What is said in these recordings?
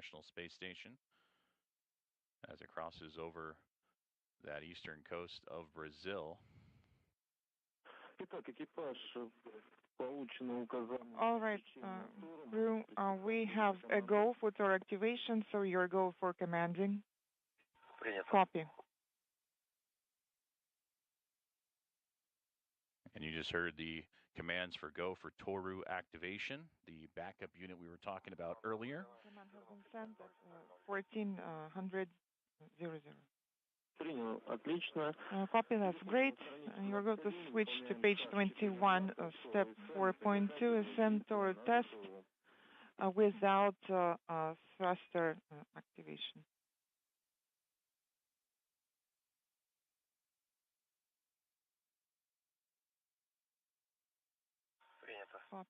International Space Station as it crosses over that eastern coast of Brazil. All right, crew, we have a go for tour activation, so your go for commanding. Copy. And you just heard the commands for go for Toru activation, the backup unit we were talking about earlier. Command has been sent at 1400. Copy, that's great. You're going to switch to page 21 of step 4.2, ascend toward test without thruster activation. Copy.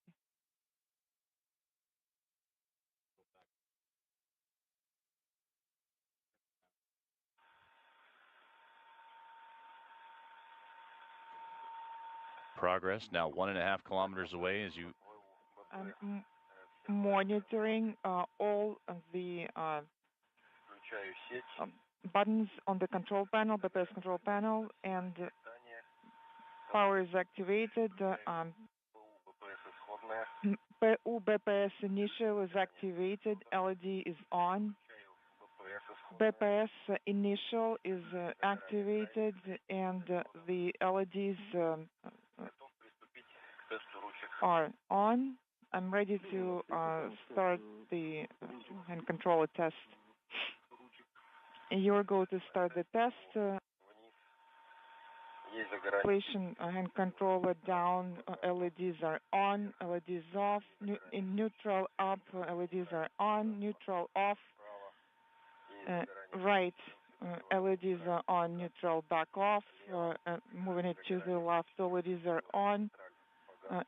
Progress now 1.5 kilometers away as you monitoring all of the buttons on the control panel, BPS control panel, and power is activated. PU BPS initial is activated, LED is on. BPS initial is activated, and the LEDs are on. I'm ready to start the hand controller test. You're going to start the test. Installation hand controller down, LEDs are on, LEDs off, in neutral up, LEDs are on, neutral off, right, LEDs are on, neutral back off, moving it to the left, LEDs are on,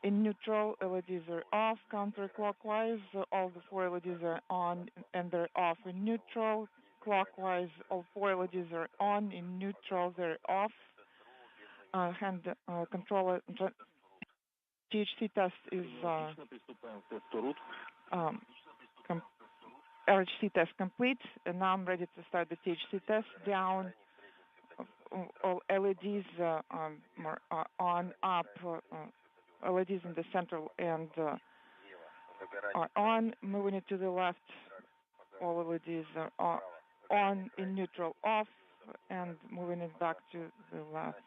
in neutral, LEDs are off, counterclockwise, all the 4 LEDs are on and they're off in neutral, clockwise, all 4 LEDs are on, in neutral, they're off. Hand controller THC test is RHC test complete, and now I'm ready to start the THC test. Down, all LEDs are on, up, LEDs in the center and are on. Moving it to the left, all LEDs are on, in neutral off, and moving it back to the left.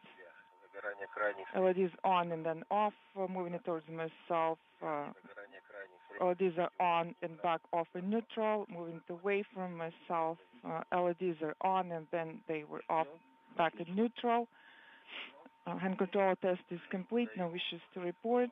LEDs on and then off, moving it towards myself. LEDs are on and back off in neutral, moving it away from myself. LEDs are on and then they were off back in neutral. Hand controller test is complete, no issues to report.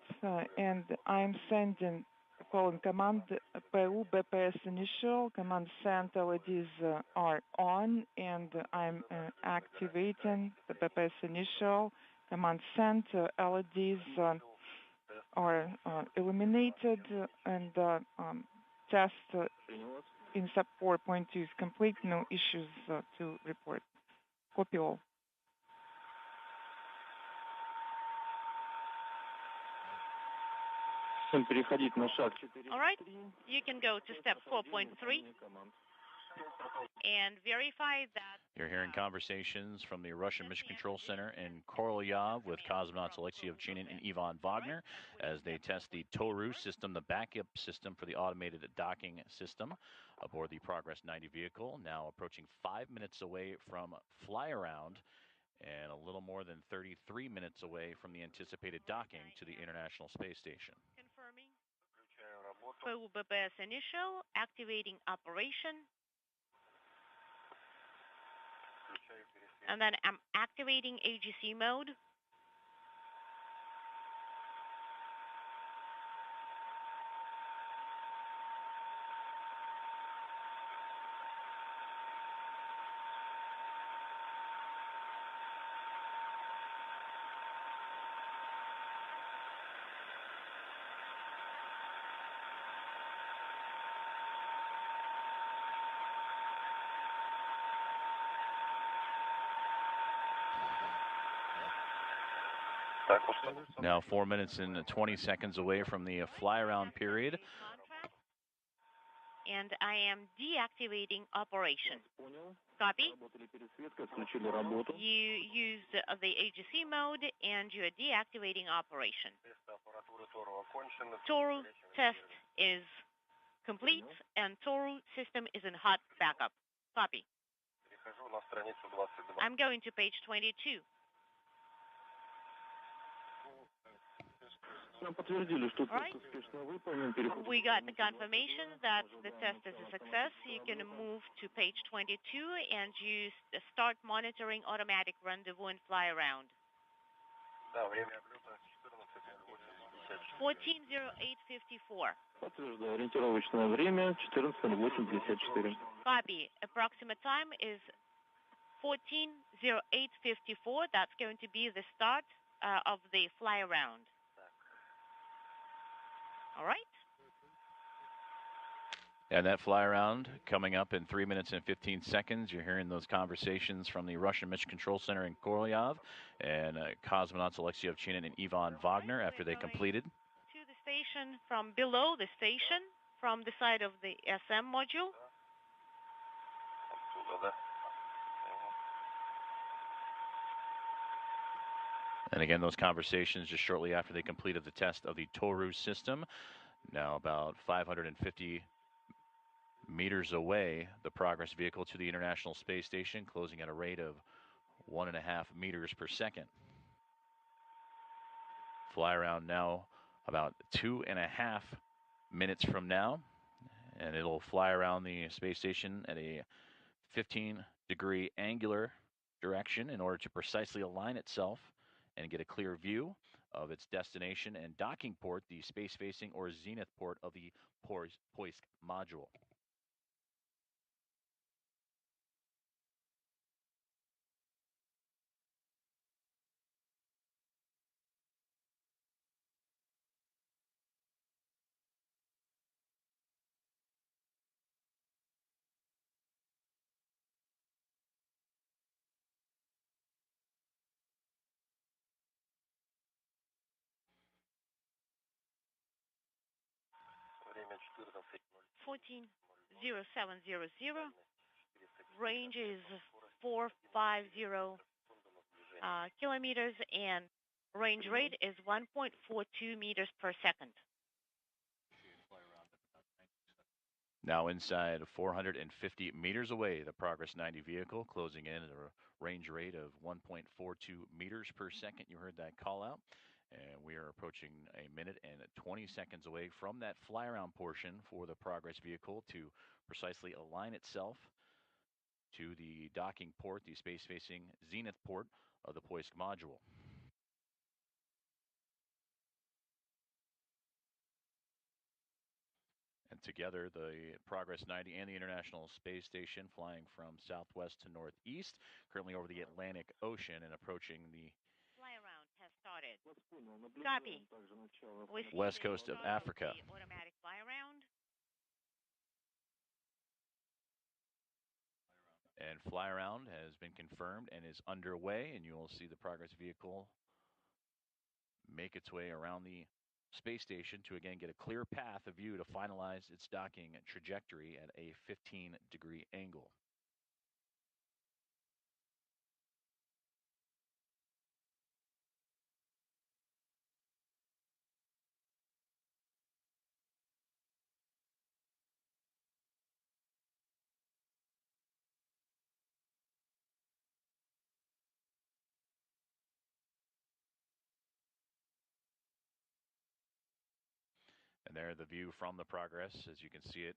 And I'm sending the following command: PU BPS initial, command sent, LEDs are on, and I'm activating the BPS initial. Command sent, LEDs are illuminated, and test in step 4.2 is complete, no issues to report. Copy all. All right, you can go to step 4.3 and verify that. You're hearing conversations from the Russian Mission Control Center in Korolyov with cosmonauts Alexei Ovchinin and Ivan Wagner as they test the Toru system, the backup system for the automated docking system aboard the Progress 90 vehicle, now approaching 5 minutes away from fly around and a little more than 33 minutes away from the anticipated docking to the International Space Station. Confirming. PU BPS initial, activating operation. And then I'm activating AGC mode. Now 4 minutes and 20 seconds away from the fly-around period. and I am deactivating operation. Copy. You use the AGC mode and you are deactivating operation. Toru test is complete and Toru system is in hot backup. Copy. I'm going to page 22. Right. We got the confirmation that the test is a success. You can move to page 22 and you start monitoring automatic rendezvous and fly around. 14:08:54. Copy. Approximate time is 14:08:54. That's going to be the start of the fly around. All right. And that fly around coming up in 3 minutes and 15 seconds. You're hearing those conversations from the Russian Mission Control Center in Korolyov and cosmonauts Alexei Ovchinin and Ivan Wagner after they completed. To the station from below the station, from the side of the SM module. And again, those conversations just shortly after they completed the test of the Toru system. Now about 550 meters away, the Progress vehicle to the International Space Station, closing at a rate of 1.5 meters per second. Fly around now about 2.5 minutes from now, and it'll fly around the space station at a 15-degree angular direction in order to precisely align itself and get a clear view of its destination and docking port, the space-facing or zenith port of the Poisk module. Fourteen 0700. Range is 450 kilometers and range rate is 1.42 meters per second. Now inside 450 meters away, the Progress 90 vehicle closing in at a range rate of 1.42 meters per second. You heard that call out. And we are approaching 1 minute and 20 seconds away from that fly around portion for the Progress vehicle to precisely align itself to the docking port, the space-facing zenith port of the Poisk module. And together, the Progress 90 and the International Space Station flying from southwest to northeast, currently over the Atlantic Ocean and approaching the fly around has started. Copy. West coast of Africa. Automatic fly around. And fly around has been confirmed and is underway, and you will see the Progress vehicle make its way around the space station to again get a clear path of view to finalize its docking trajectory at a 15-degree angle. And there, the view from the Progress, as you can see it,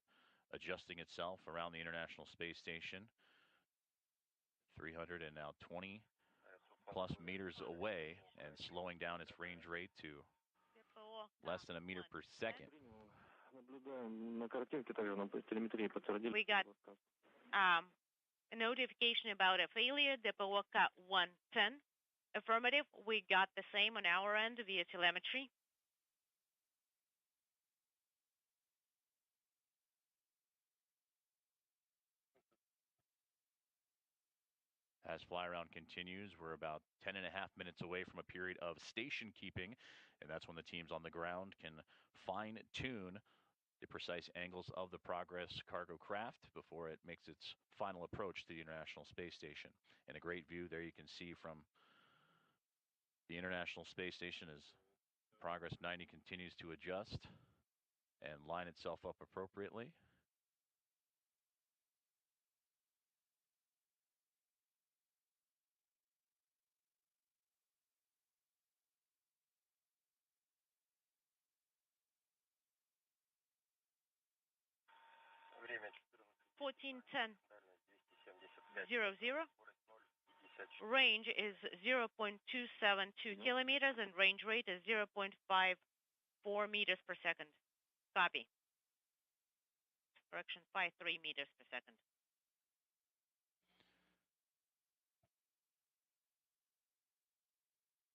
adjusting itself around the International Space Station. 320 plus meters away and slowing down its range rate to less than 1 meter per second. We got a notification about a failure, DPO-K 110. Affirmative, we got the same on our end via telemetry. As fly around continues, we're about 10.5 minutes away from a period of station keeping, and that's when the teams on the ground can fine tune the precise angles of the Progress cargo craft before it makes its final approach to the International Space Station. And a great view there you can see from the International Space Station as Progress 90 continues to adjust and line itself up appropriately. Время 14:10:00. Range is 0.272 kilometers and range rate is 0.54 meters per second. Copy. Correction, 53 meters per second.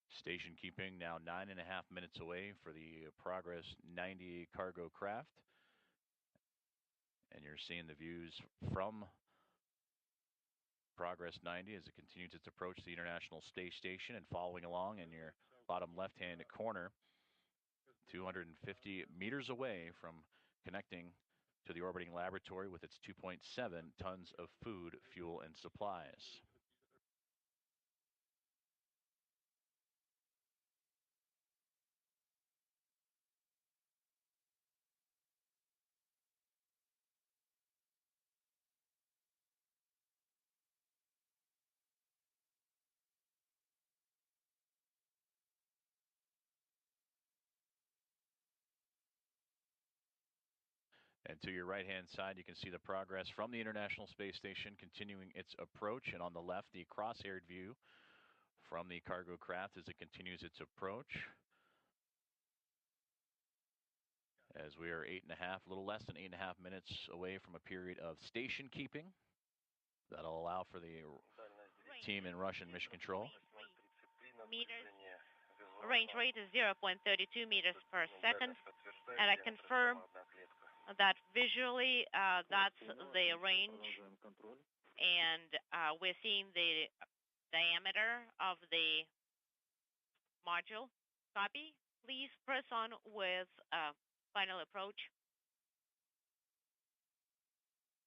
Station keeping now 9.5 minutes away for the Progress 90 cargo craft. And you're seeing the views from Progress 90 as it continues its approach to the International Space Station, and following along in your bottom left-hand corner, 250 meters away from connecting to the orbiting laboratory with its 2.7 tons of food, fuel, and supplies. And to your right-hand side, you can see the Progress from the International Space Station continuing its approach. And on the left, the cross-haired view from the cargo craft as it continues its approach. As we are a little less than 8.5 minutes away from a period of station keeping. That'll allow for the team in Russian mission control. Meters. Range rate is 0.32 meters per second. And I confirm that visually that's the range, and we're seeing the diameter of the module. Copy. Please press on with final approach.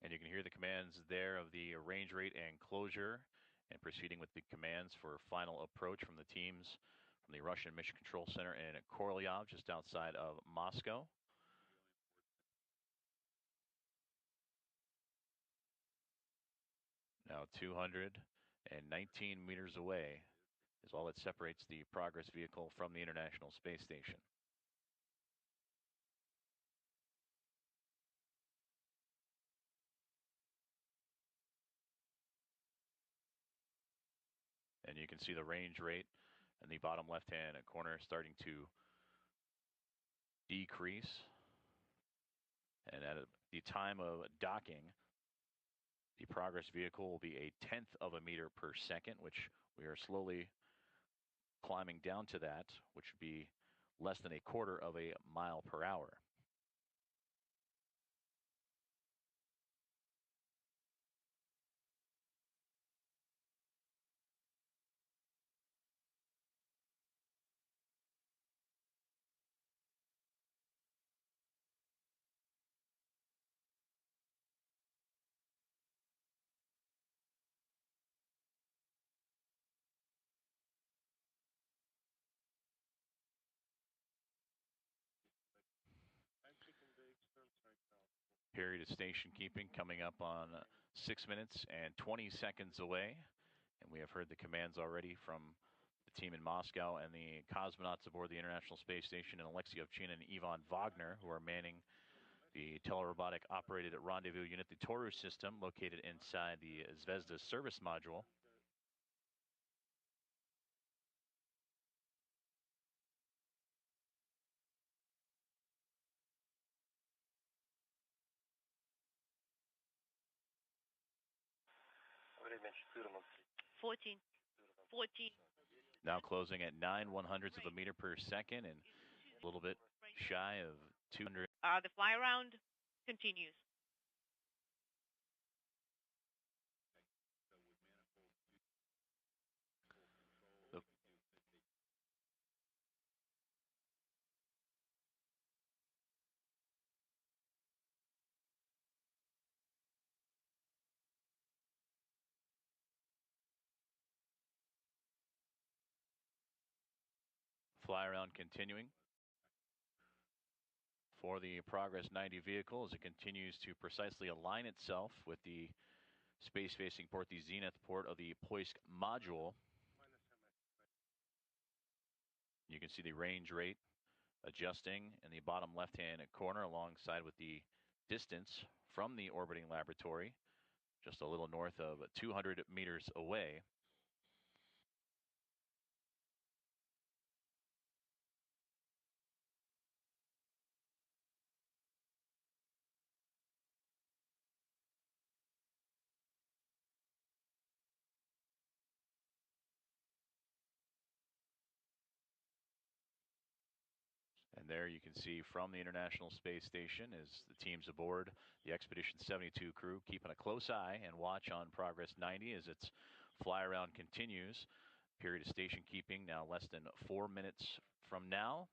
And you can hear the commands there of the range rate and closure, and proceeding with the commands for final approach from the teams from the Russian Mission Control Center in Korolyov, just outside of Moscow. Now 219 meters away is all that separates the Progress vehicle from the International Space Station. And you can see the range rate in the bottom left-hand corner starting to decrease. And at the time of docking, the Progress vehicle will be 1/10 of a meter per second, which we are slowly climbing down to that, which would be less than 1/4 of a mile per hour. Period of station keeping coming up on 6 minutes and 20 seconds away. And we have heard the commands already from the team in Moscow and the cosmonauts aboard the International Space Station, and Alexei Ovchinin and Ivan Wagner, who are manning the telerobotic operated rendezvous unit, the Toru system, located inside the Zvezda service module. Время 14. Now closing at 9/100ths of a meter per second and a little bit shy of 200. The fly around continues. fly around continuing for the Progress 90 vehicle as it continues to precisely align itself with the space-facing port, the zenith port of the Poisk module. You can see the range rate adjusting in the bottom left-hand corner alongside with the distance from the orbiting laboratory, just a little north of 200 meters away. And there you can see from the International Space Station is the teams aboard the Expedition 72 crew keeping a close eye and watch on Progress 90 as its fly around continues. Period of station keeping now less than 4 minutes from now.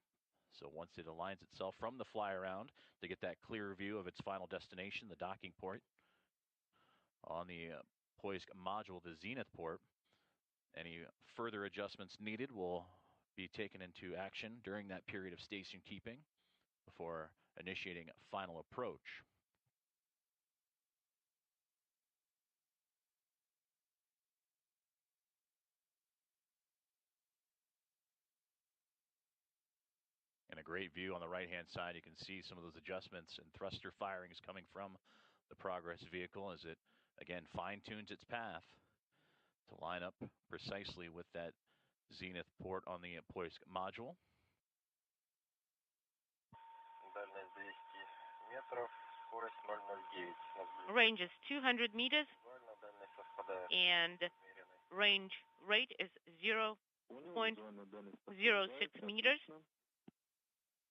So once it aligns itself from the fly around to get that clear view of its final destination, the docking port on the Poisk module, the zenith port, any further adjustments needed will be taken into action during that period of station keeping before initiating final approach. And a great view on the right-hand side. You can see some of those adjustments and thruster firings coming from the Progress vehicle as it, again, fine-tunes its path to line up precisely with that zenith port on the Poisk module. Range is 200 meters, and range rate is 0.06 meters.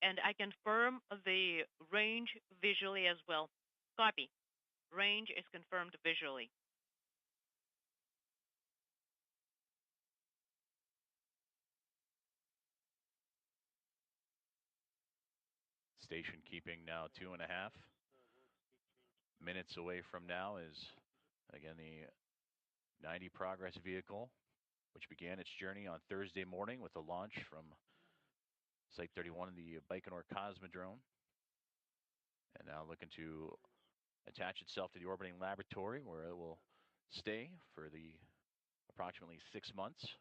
And I confirm the range visually as well. Copy. Range is confirmed visually. Station keeping now 2.5 minutes away from now is, again, the 90 Progress vehicle, which began its journey on Thursday morning with a launch from Site 31 in the Baikonur Cosmodrome. And now looking to attach itself to the orbiting laboratory where it will stay for the approximately 6 months.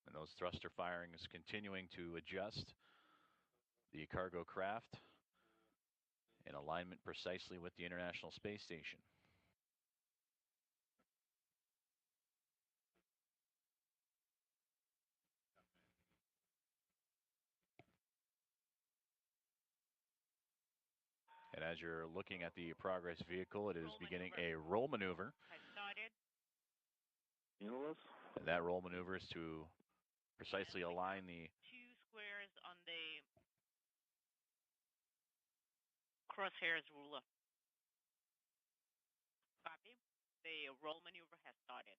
And those thruster firings continuing to adjust the cargo craft in alignment precisely with the International Space Station. And as you're looking at the Progress vehicle, it is beginning a roll maneuver. And that roll maneuver is to precisely align the 2 squares on the crosshairs ruler. Copy. The roll maneuver has started.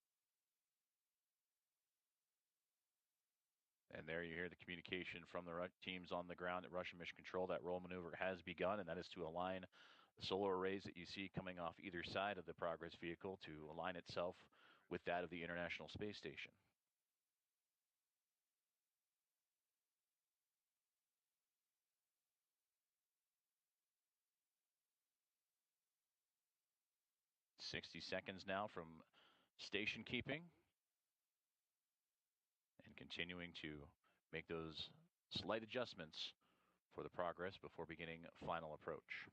And there you hear the communication from the teams on the ground at Russian Mission Control. That roll maneuver has begun, and that is to align the solar arrays that you see coming off either side of the Progress vehicle to align itself with that of the International Space Station. "60 seconds now from station keeping and continuing to make those slight adjustments for the Progress before beginning final approach.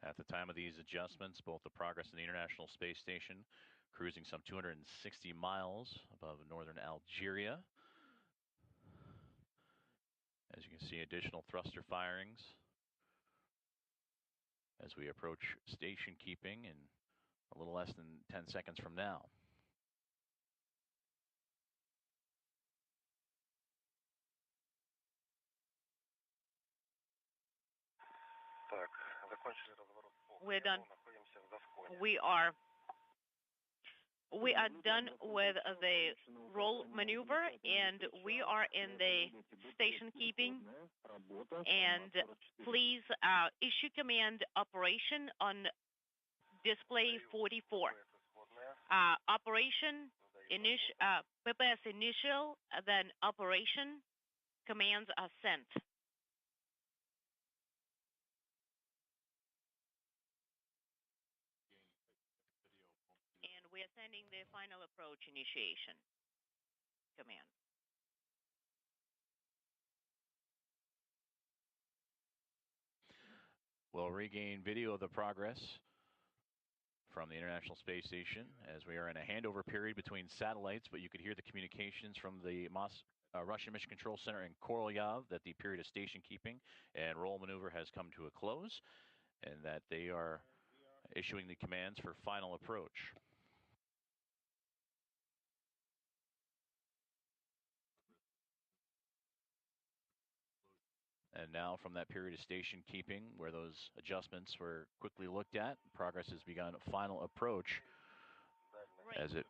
At the time of these adjustments, both the Progress and the International Space Station cruising some 260 miles above northern Algeria. As you can see, additional thruster firings as we approach station keeping in a little less than 10 seconds from now. We're done. We are done with the roll maneuver, and we are in the station keeping. And please issue command operation on display 44. Operation PPS initial, then operation commands are sent. And we are sending the final approach initiation command. We'll regain video of the progress from the International Space Station as we are in a handover period between satellites, but you could hear the communications from the Russian Mission Control Center in Korolyov that the period of station keeping and roll maneuver has come to a close and that they are issuing the commands for final approach. And now from that period of station keeping, where those adjustments were quickly looked at, progress has begun final approach as it is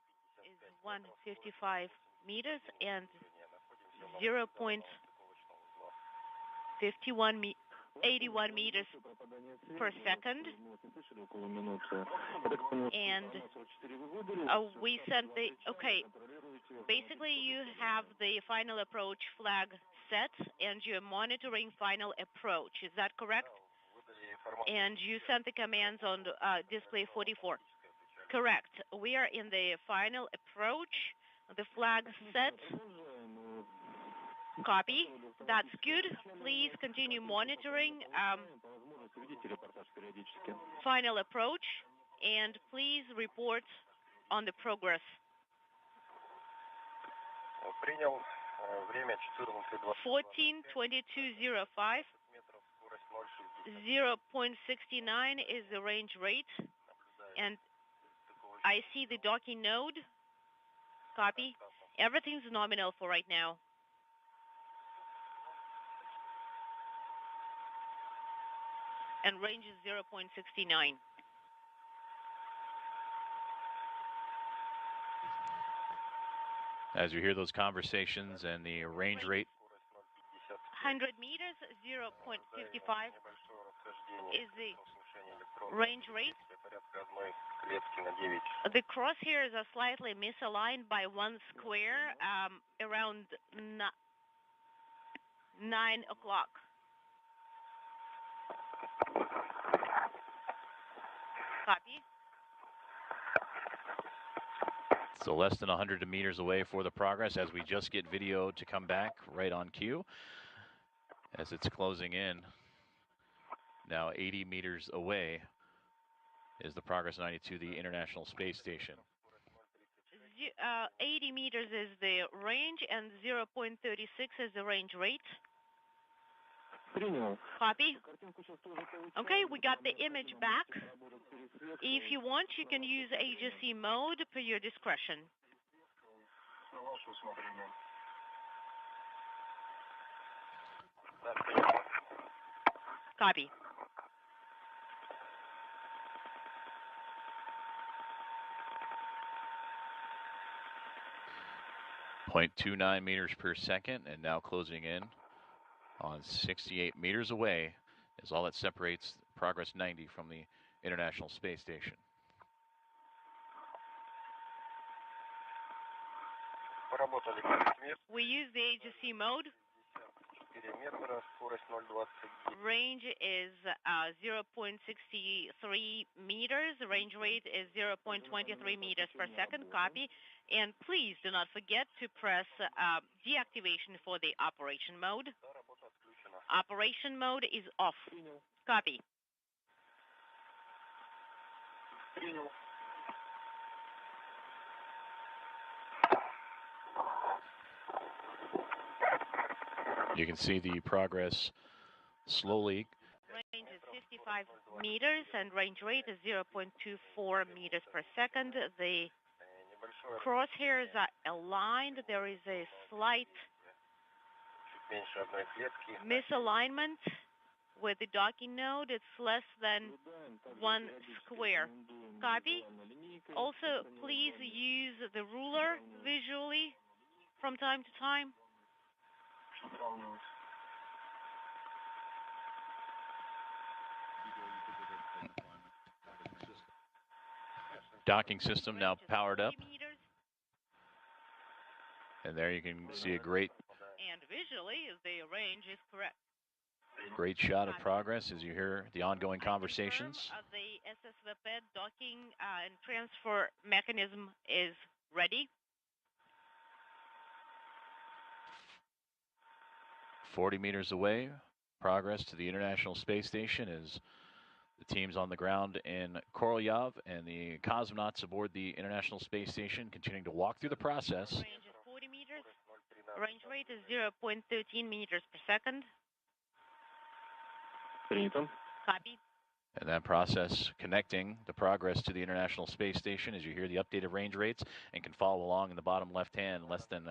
155 meters and 0.81 meters per second. And we sent the, okay, basically you have the final approach flag set and you're monitoring final approach. Is that correct? And you sent the commands on display 44. Correct. We are in the final approach. The flag set. Copy. That's good. Please continue monitoring final approach and please report on the progress. 14:22:05. 0.69 is the range rate, and I see the docking node. Copy. Everything's nominal for right now. And range is 0.69. As you hear those conversations and the range rate. 100 meters, 0.55 is the range rate. The crosshairs are slightly misaligned by 1 square around 9 o'clock. Copy. So less than 100 meters away for the progress as we just get video to come back right on cue as it's closing in. Now 80 meters away is the Progress 92, the International Space Station. 80 meters is the range and 0.36 is the range rate. Copy. Okay, we got the image back. If you want, you can use agency mode per your discretion. Copy. .29 meters per second, and now closing in on 68 meters away is all that separates Progress 90 from the International Space Station. We use the agency mode. Range is 0.63 meters. Range rate is 0.23 meters per second. Copy. And please do not forget to press deactivation for the operation mode. Operation mode is off. Copy. You can see the progress slowly. Range is 55 meters and range rate is 0.24 meters per second. The crosshairs are aligned. There is a slight misalignment with the docking node, it's less than 1 square. Copy. Also, please use the ruler visually from time to time. Docking system now powered up. And there you can see a great... And visually, the range is correct. Great shot of progress as you hear the ongoing conversations. The SSVP docking and transfer mechanism is ready. 40 meters away, progress to the International Space Station as the teams on the ground in Korolyov and the cosmonauts aboard the International Space Station continuing to walk through the process. Range is 40 meters. Range rate is 0.13 meters per second. Copy. And that process connecting the progress to the International Space Station as you hear the updated range rates and can follow along in the bottom left hand, less than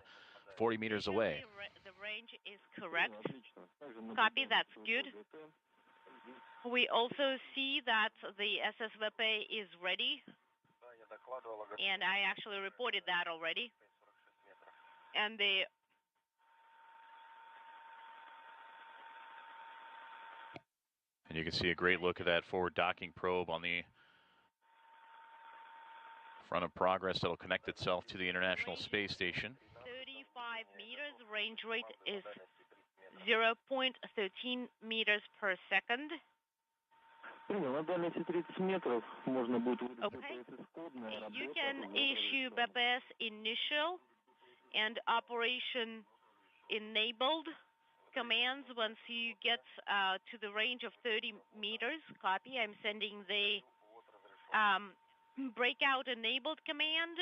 40 meters away. The range is correct. Copy, that's good. We also see that the SSVP is ready. And I actually reported that already. And you can see a great look at that forward docking probe on the front of Progress that'll connect itself to the International Space Station. 35 meters, range rate is 0.13 meters per second. Okay. You can issue BPS initial and operation enabled commands once you get to the range of 30 meters. Copy. I'm sending the breakout enabled command.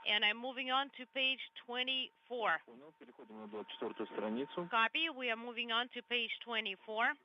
And I'm moving on to page 24. Copy. We are moving on to page 24.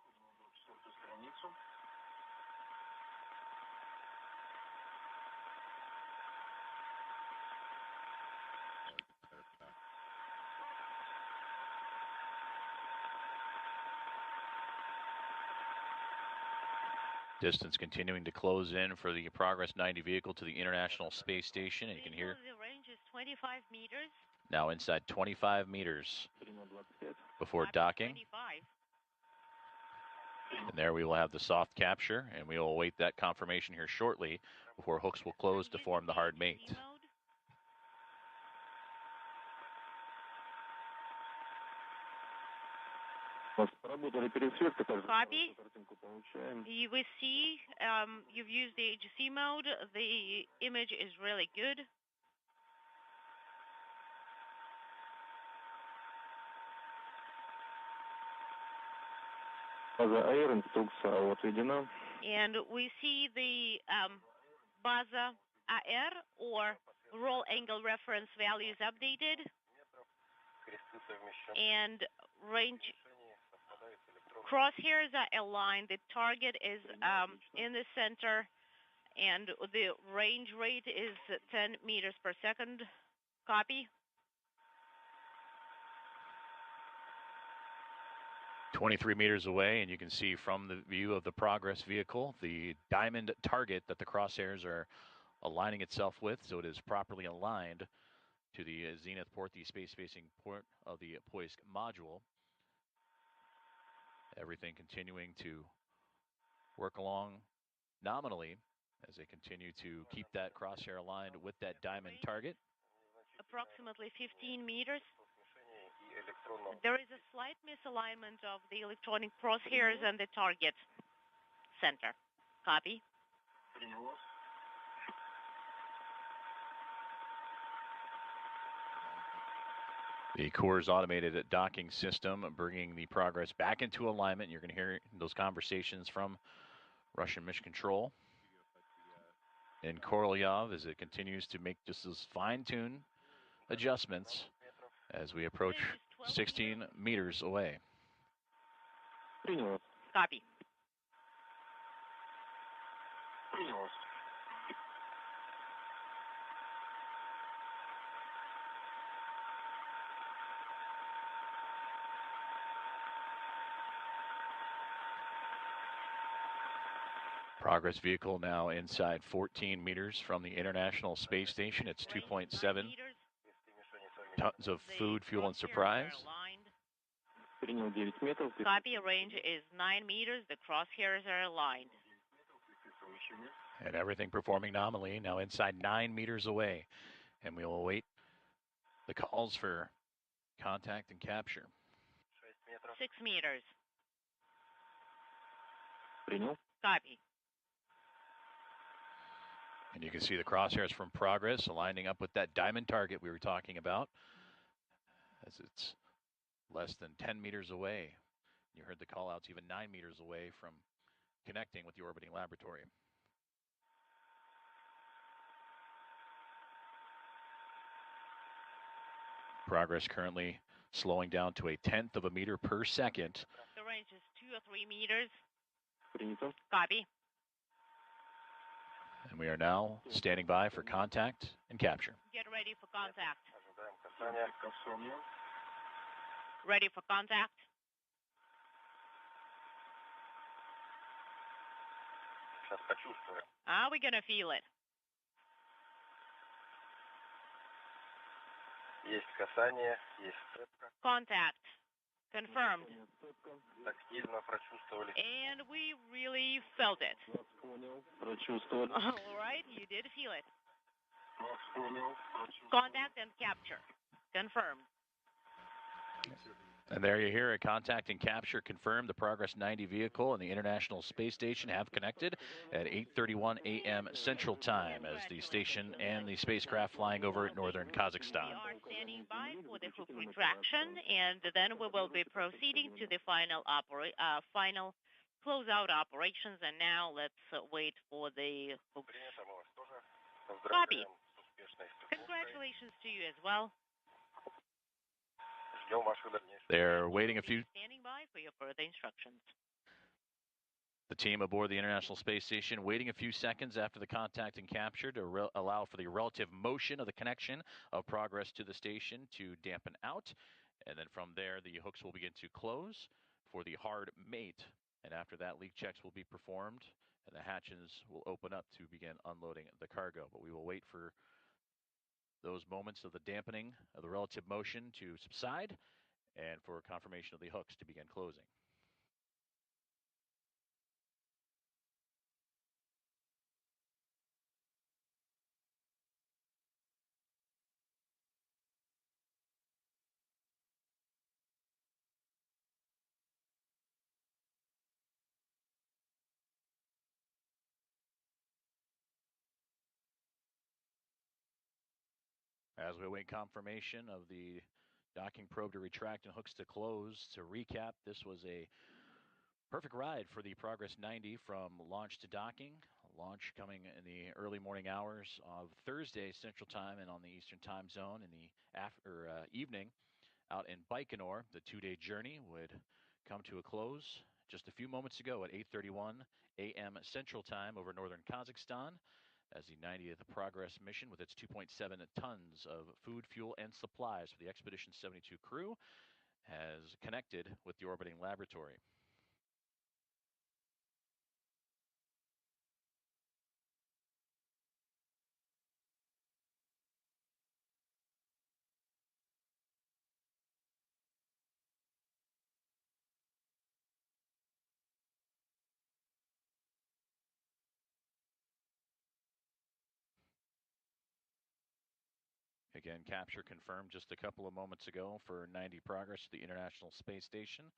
Distance continuing to close in for the Progress 90 vehicle to the International Space Station. And you can hear the range is 25 meters. Now inside 25 meters before docking. 25. And there we will have the soft capture, and we will await that confirmation here shortly before hooks will close to form the hard mate. Copy. We see you've used the HC mode. The image is really good. And we see the Baza AR or roll angle reference values updated. And range crosshairs are aligned. The target is in the center, and the range rate is 10 meters per second. Copy. 23 meters away, and you can see from the view of the Progress vehicle the diamond target that the crosshairs are aligning itself with, so it is properly aligned to the zenith port, the space-facing port of the Poisk module. Everything continuing to work along nominally as they continue to keep that crosshair aligned with that diamond target. Approximately 15 meters. There is a slight misalignment of the electronic crosshairs and the target center. Copy. The Coors automated docking system bringing the Progress back into alignment. You're going to hear those conversations from Russian Mission Control in Korolyov as it continues to make just those fine-tuned adjustments as we approach 16 meters away. Copy. Progress vehicle now inside 14 meters from the International Space Station. It's 2.7 tons of food, fuel, and supplies. Copy, range is 9 meters. The crosshairs are aligned. And everything performing nominally, now inside 9 meters away. And we will await the calls for contact and capture. 6 meters. Copy. And you can see the crosshairs from Progress aligning up with that diamond target we were talking about, as it's less than 10 meters away. You heard the call outs even 9 meters away from connecting with the orbiting laboratory. Progress currently slowing down to 1/10 of a meter per second. The range is 2 or 3 meters. Copy. And we are now standing by for contact and capture. Get ready for contact. Ready for contact. We're gonna feel it. Contact. Confirmed. And we really felt it. All right, you did feel it. Contact and capture. Confirmed. And there you hear it. Contact and capture confirmed. The Progress 90 vehicle and the International Space Station have connected at 8:31 a.m. Central Time as the station and the spacecraft flying over northern Kazakhstan. We are standing by for the hook retraction, and then we will be proceeding to the final closeout operations. And now let's wait for the hooks. Copy. Congratulations to you as well. They're waiting a few. Standing by for your further instructions. The team aboard the International Space Station waiting a few seconds after the contact and capture to allow for the relative motion of the connection of Progress to the station to dampen out. And then from there, the hooks will begin to close for the hard mate. And after that, leak checks will be performed and the hatches will open up to begin unloading the cargo. But we will wait for those moments of the dampening of the relative motion to subside and for confirmation of the hooks to begin closing. As we await confirmation of the docking probe to retract and hooks to close, to recap, this was a perfect ride for the Progress 90 from launch to docking. Launch coming in the early morning hours of Thursday Central Time and on the Eastern Time Zone in the evening out in Baikonur. The two-day journey would come to a close just a few moments ago at 8:31 a.m. Central Time over northern Kazakhstan, as the 90th Progress mission with its 2.7 tons of food, fuel, and supplies for the Expedition 72 crew has connected with the orbiting laboratory. Again, capture confirmed just a couple of moments ago for 90 Progress to the International Space Station,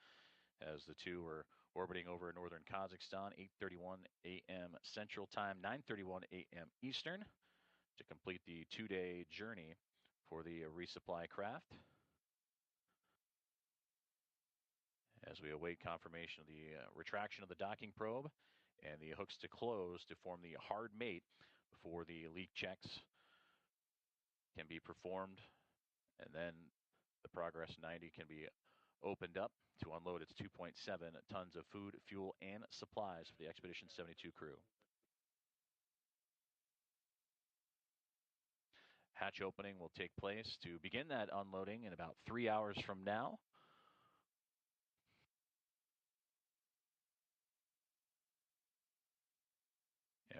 as the two were orbiting over northern Kazakhstan, 8:31 a.m. Central Time, 9:31 a.m. Eastern, to complete the two-day journey for the resupply craft. As we await confirmation of the retraction of the docking probe and the hooks to close to form the hard mate before the leak checks can be performed, and then the Progress 90 can be opened up to unload its 2.7 tons of food, fuel, and supplies for the Expedition 72 crew. Hatch opening will take place to begin that unloading in about 3 hours from now.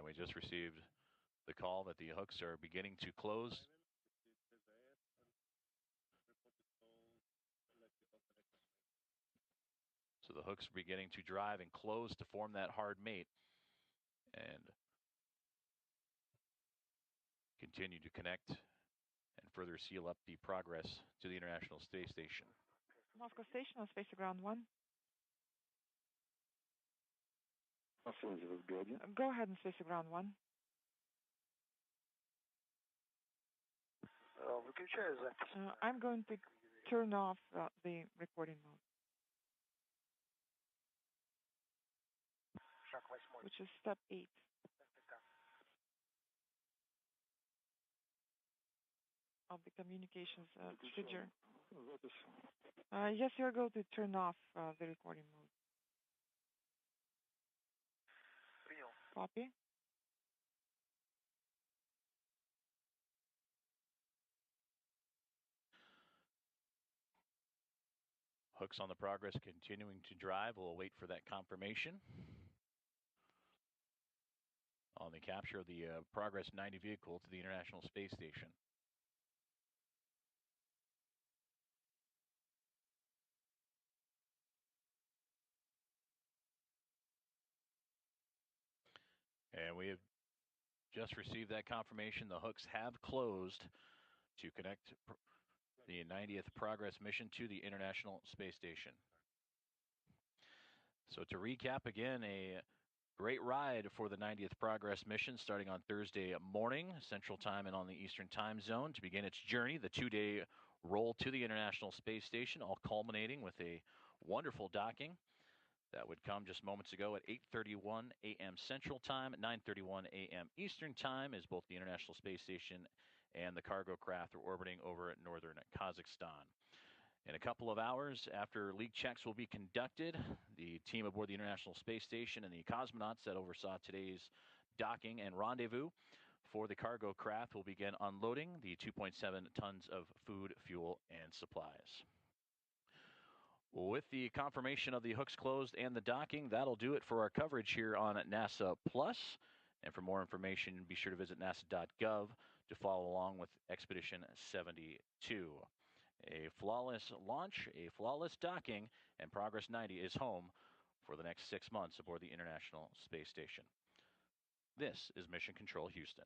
we just received the call that the hooks are beginning to close. So the hooks are beginning to drive and close to form that hard mate and continue to connect and further seal up the progress to the International Space Station. Moscow Station on Space Ground 1. Go ahead and Space Ground 1. I'm going to turn off the recording mode, which is step 8. Of the communications procedure. Yes, you're going to turn off the recording mode. Copy. Hooks on the progress continuing to drive. We'll wait for that confirmation on the capture of the Progress 90 vehicle to the International Space Station. And we have just received that confirmation. The hooks have closed to connect the 90th Progress mission to the International Space Station. So to recap again, a great ride for the 90th Progress mission starting on Thursday morning, Central Time and on the Eastern Time Zone to begin its journey, the 2-day roll to the International Space Station, all culminating with a wonderful docking. That would come just moments ago at 8:31 a.m. Central Time, 9:31 a.m. Eastern Time, as both the International Space Station and the cargo craft are orbiting over at northern Kazakhstan. In a couple of hours after leak checks will be conducted, the team aboard the International Space Station and the cosmonauts that oversaw today's docking and rendezvous for the cargo craft will begin unloading the 2.7 tons of food, fuel, and supplies. With the confirmation of the hooks closed and the docking, that'll do it for our coverage here on NASA Plus. And for more information, be sure to visit nasa.gov to follow along with Expedition 72. A flawless launch, a flawless docking, and Progress 90 is home for the next 6 months aboard the International Space Station. This is Mission Control Houston.